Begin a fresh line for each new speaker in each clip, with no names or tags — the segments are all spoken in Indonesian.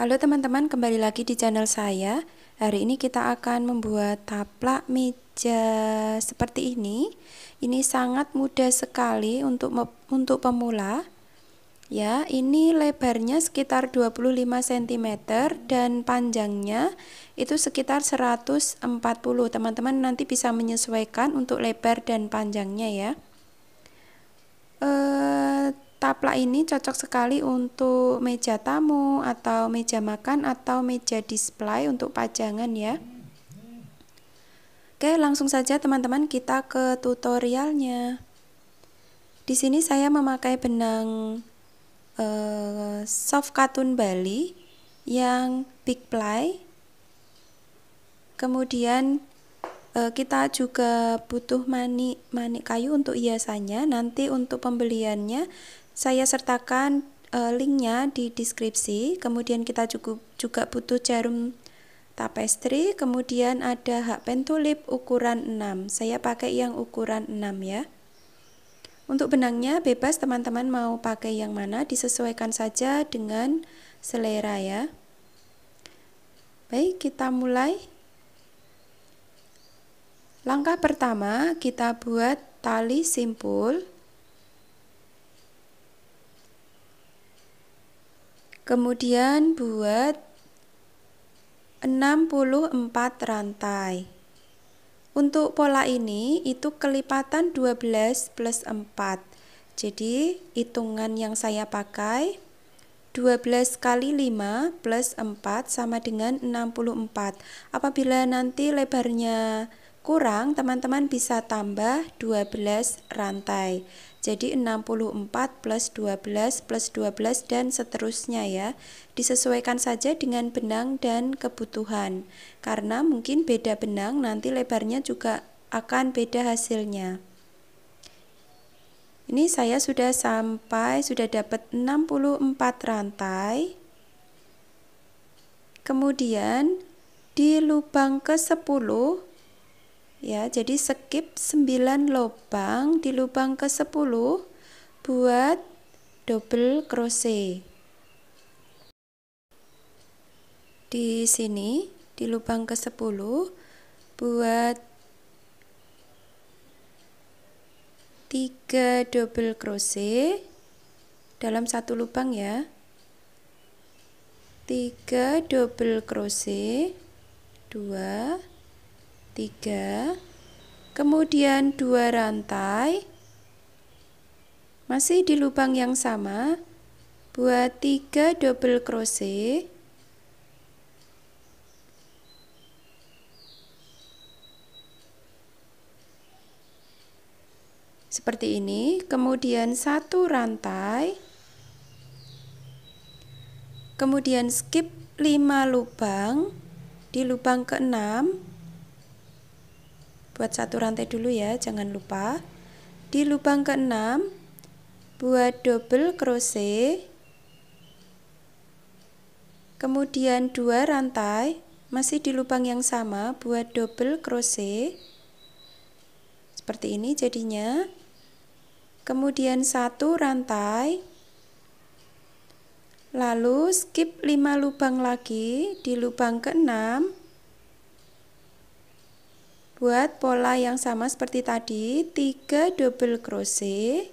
Halo teman-teman, kembali lagi di channel saya. Hari ini kita akan membuat taplak meja seperti ini. Ini sangat mudah sekali untuk pemula. Ya, ini lebarnya sekitar 25 cm dan panjangnya itu sekitar 140. Teman-teman nanti bisa menyesuaikan untuk lebar dan panjangnya ya. Taplak ini cocok sekali untuk meja tamu atau meja makan atau meja display untuk pajangan ya. Oke, langsung saja teman-teman kita ke tutorialnya. Di sini saya memakai benang soft katun Bali yang big ply. Kemudian kita juga butuh manik kayu untuk hiasannya. Nanti untuk pembeliannya saya sertakan linknya di deskripsi. Kemudian kita juga butuh jarum tapestry. Kemudian ada hak pen tulip ukuran 6. Saya pakai yang ukuran 6 ya. Untuk benangnya bebas teman-teman mau pakai yang mana, disesuaikan saja dengan selera ya. Baik, kita mulai. Langkah pertama, kita buat tali simpul. Kemudian buat 64 rantai. Untuk pola ini itu kelipatan 12 plus 4. Jadi hitungan yang saya pakai 12 kali 5 plus 4 sama dengan 64. Apabila nanti lebarnya kurang, teman-teman bisa tambah 12 rantai. Jadi 64 plus 12 dan seterusnya ya. Disesuaikan saja dengan benang dan kebutuhan. Karena mungkin beda benang, nanti lebarnya juga akan beda hasilnya. Ini saya sudah dapat 64 rantai. Kemudian di lubang ke-10 ya, jadi skip 9 lubang, di lubang ke-10 buat double crochet. Di sini di lubang ke-10 buat 3 double crochet dalam satu lubang ya. 3 double crochet, 2, 3, kemudian 2 rantai, masih di lubang yang sama, buat 3 double crochet, seperti ini, kemudian 1 rantai, kemudian skip 5 lubang, di lubang ke-6 buat 1 rantai dulu ya, jangan lupa. Di lubang ke-6 buat double crochet, kemudian 2 rantai, masih di lubang yang sama, buat double crochet seperti ini jadinya. Kemudian 1 rantai, lalu skip 5 lubang lagi, di lubang ke-6 buat pola yang sama seperti tadi, 3 double crochet,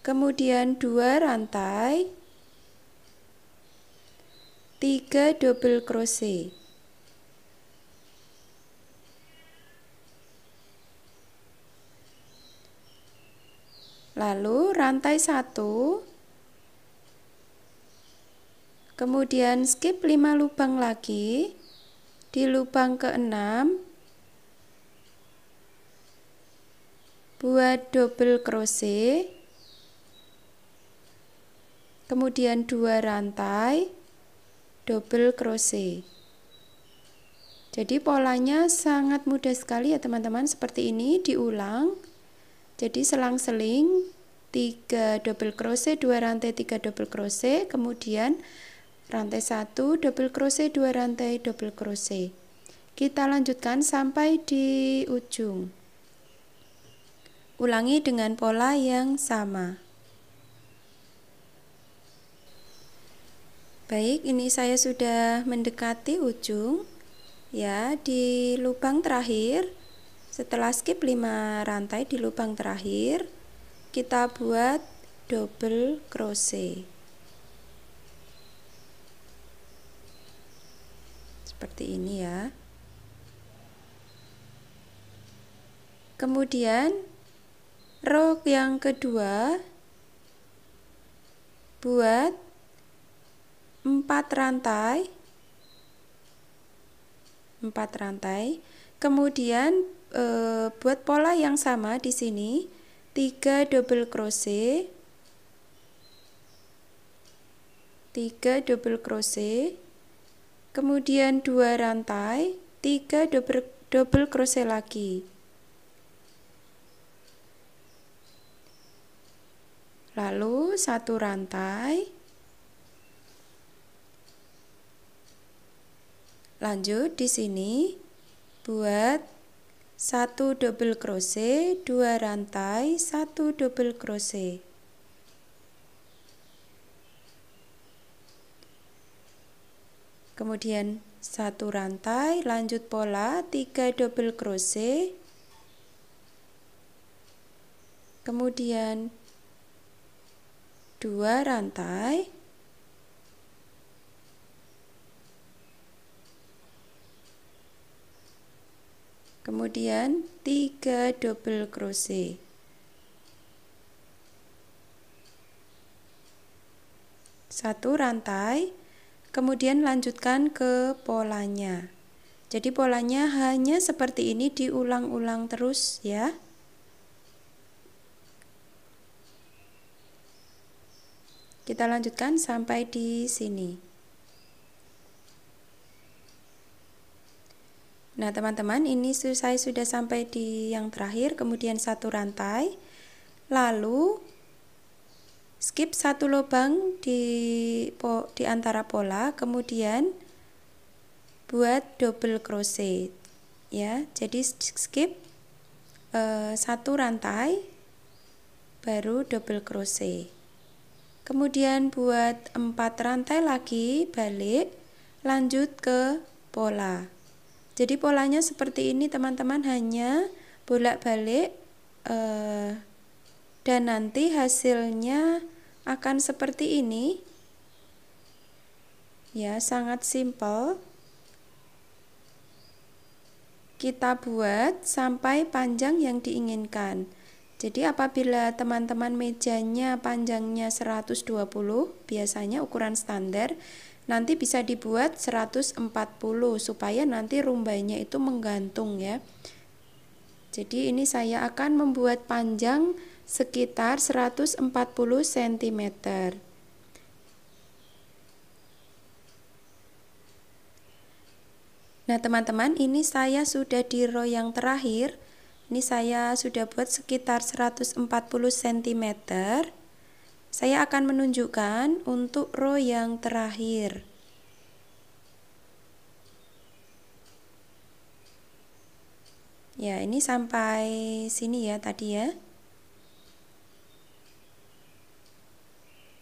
kemudian 2 rantai, 3 double crochet. Lalu rantai 1, kemudian skip 5 lubang lagi, di lubang ke-6 buat double crochet, kemudian 2 rantai, double crochet. Jadi polanya sangat mudah sekali ya teman-teman, seperti ini diulang. Jadi selang-seling 3 double crochet, 2 rantai, 3 double crochet, kemudian rantai 1 double crochet, 2 rantai double crochet. Kita lanjutkan sampai di ujung. Ulangi dengan pola yang sama. Baik, ini saya sudah mendekati ujung. Ya, di lubang terakhir, setelah skip 5 rantai di lubang terakhir, kita buat double crochet. Seperti ini ya. Kemudian row yang kedua buat 4 rantai. Kemudian buat pola yang sama di sini, 3 double crochet. 3 double crochet. Kemudian 2 rantai, 3 double crochet lagi. Lalu 1 rantai. Lanjut di sini buat 1 double crochet, 2 rantai, 1 double crochet. Kemudian 1 rantai, lanjut pola 3 double crochet. Kemudian 2 rantai. Kemudian 3 double crochet. Satu rantai, kemudian lanjutkan ke polanya. Jadi polanya hanya seperti ini, diulang-ulang terus ya. Kita lanjutkan sampai di sini. Nah, teman-teman, ini saya sudah sampai di yang terakhir, kemudian 1 rantai. Lalu skip 1 lubang di antara pola, kemudian buat double crochet ya. Jadi skip 1 rantai baru double crochet. Kemudian buat 4 rantai lagi, balik, lanjut ke pola. Jadi polanya seperti ini teman-teman, hanya bolak-balik dan nanti hasilnya akan seperti ini. Ya, sangat simple. Kita buat sampai panjang yang diinginkan. Jadi apabila teman-teman mejanya panjangnya 120, biasanya ukuran standar, nanti bisa dibuat 140 supaya nanti rumbanya itu menggantung ya. Jadi ini saya akan membuat panjang sekitar 140 cm. Nah, teman-teman, ini saya sudah di row yang terakhir. Ini saya sudah buat sekitar 140 cm. Saya akan menunjukkan untuk row yang terakhir. Ya, ini sampai sini ya tadi ya.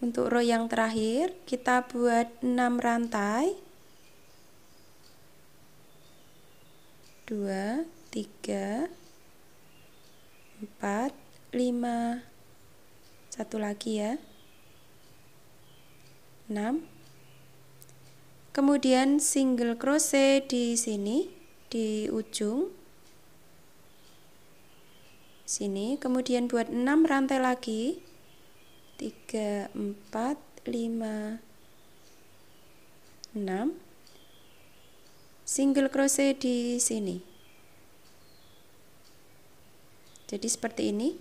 Untuk row yang terakhir, kita buat 6 rantai. 2, 3, 4, 5, satu lagi ya, 6. Kemudian single crochet di sini, di ujung sini, kemudian buat 6 rantai lagi, 3, 4, 5, 6, single crochet di sini. Jadi seperti ini.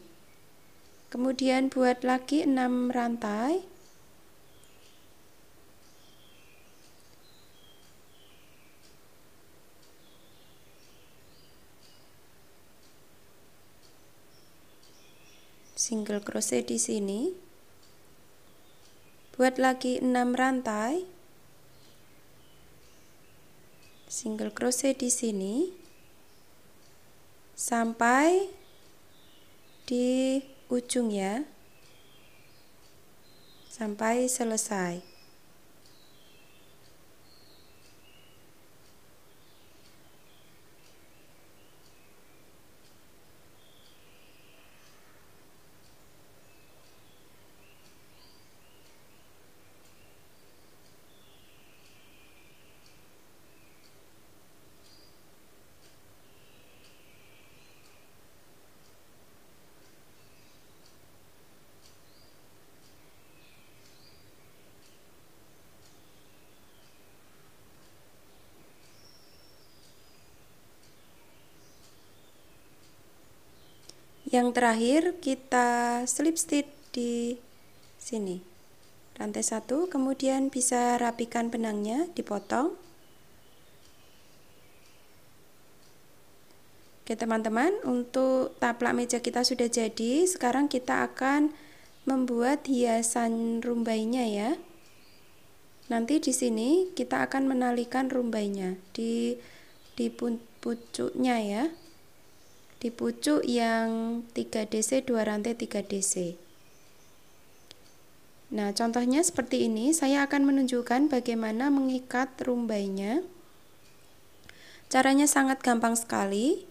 Kemudian buat lagi 6 rantai. Single crochet di sini. Buat lagi 6 rantai. Single crochet di sini. Sampai di ujung ya, sampai selesai. Yang terakhir kita slip stitch di sini. Rantai 1, kemudian bisa rapikan benangnya, dipotong. Oke teman-teman, untuk taplak meja kita sudah jadi. Sekarang kita akan membuat hiasan rumbainya ya. Nanti di sini kita akan menalikan rumbainya di pucuknya ya. Di pucuk yang 3 DC 2 rantai 3 DC. Nah, contohnya seperti ini. Saya akan menunjukkan bagaimana mengikat rumbainya. Caranya sangat gampang sekali.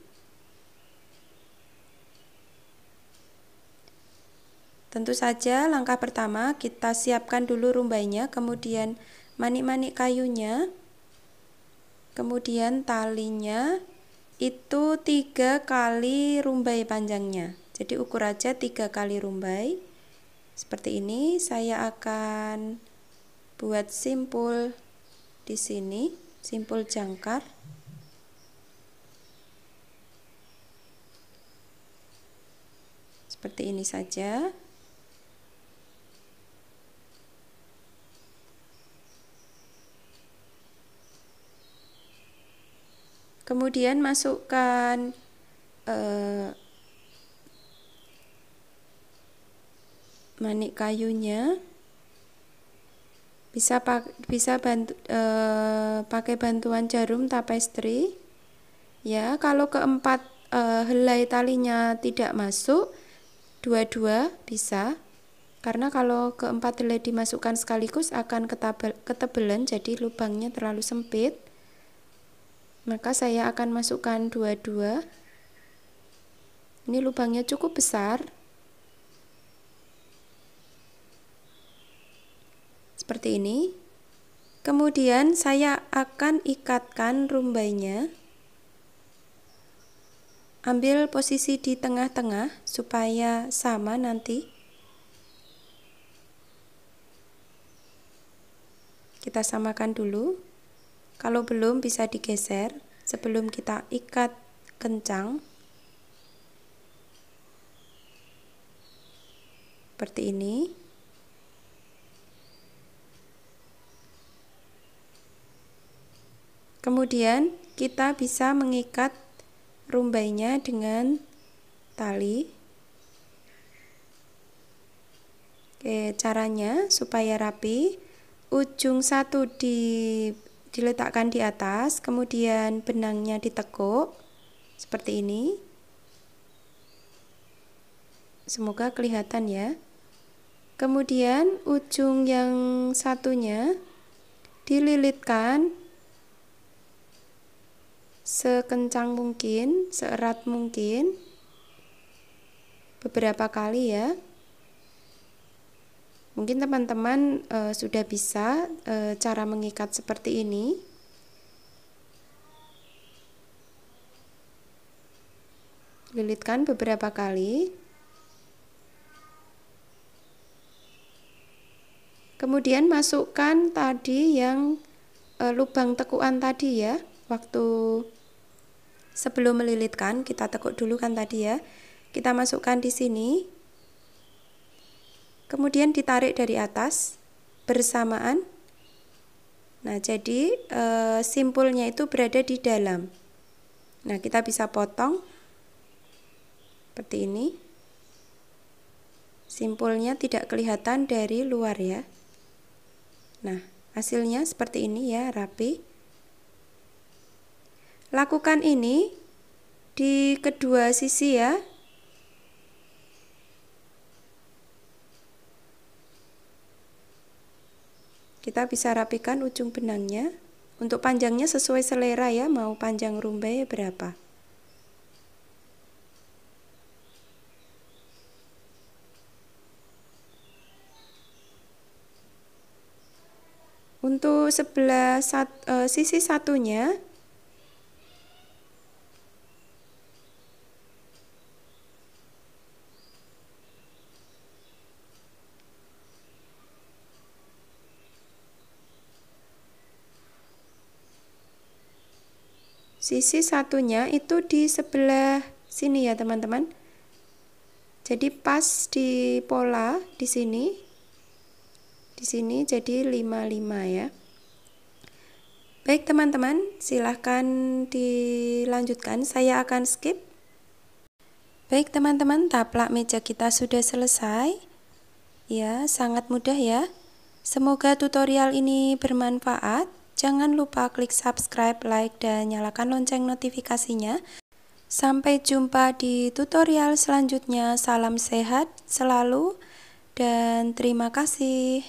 Tentu saja langkah pertama kita siapkan dulu rumbainya, kemudian manik-manik kayunya, kemudian talinya itu 3 kali rumbai panjangnya. Jadi ukur aja 3 kali rumbai. Seperti ini. Saya akan buat simpul di sini, simpul jangkar. Seperti ini saja. Kemudian masukkan manik kayunya. Bisa pakai bantuan jarum tapestri. Ya, kalau keempat helai talinya tidak masuk, dua-dua bisa. Karena kalau keempat helai dimasukkan sekaligus akan ketebelan, jadi lubangnya terlalu sempit. Maka saya akan masukkan dua-dua. Ini lubangnya cukup besar. Seperti ini. Kemudian saya akan ikatkan rumbainya. Ambil posisi di tengah-tengah supaya sama nanti. Kita samakan dulu. Kalau belum bisa digeser sebelum kita ikat kencang. Seperti ini. Kemudian kita bisa mengikat rumbainya dengan tali. Oke, caranya supaya rapi. Ujung satu diletakkan di atas, kemudian benangnya ditekuk seperti ini. Semoga kelihatan ya. Kemudian ujung yang satunya dililitkan sekencang mungkin, seerat mungkin, beberapa kali ya. Mungkin teman-teman sudah bisa cara mengikat seperti ini. Lilitkan beberapa kali. Kemudian masukkan tadi yang lubang tekukan tadi ya. Waktu sebelum melilitkan kita tekuk dulu kan tadi ya. Kita masukkan di sini. Kemudian ditarik dari atas bersamaan. Nah, jadi simpulnya itu berada di dalam. Nah, kita bisa potong seperti ini. Simpulnya tidak kelihatan dari luar ya. Nah, hasilnya seperti ini ya, rapi. Lakukan ini di kedua sisi ya. Kita bisa rapikan ujung benangnya. Untuk panjangnya sesuai selera ya, mau panjang rumbai berapa. Untuk sisi satunya itu di sebelah sini ya teman-teman. Jadi pas di pola di sini. Di sini jadi 55 ya. Baik teman-teman, silahkan dilanjutkan. Saya akan skip. Baik teman-teman, taplak meja kita sudah selesai. Ya, sangat mudah ya. Semoga tutorial ini bermanfaat. Jangan lupa klik subscribe, like, dan nyalakan lonceng notifikasinya. Sampai jumpa di tutorial selanjutnya. Salam sehat selalu dan terima kasih.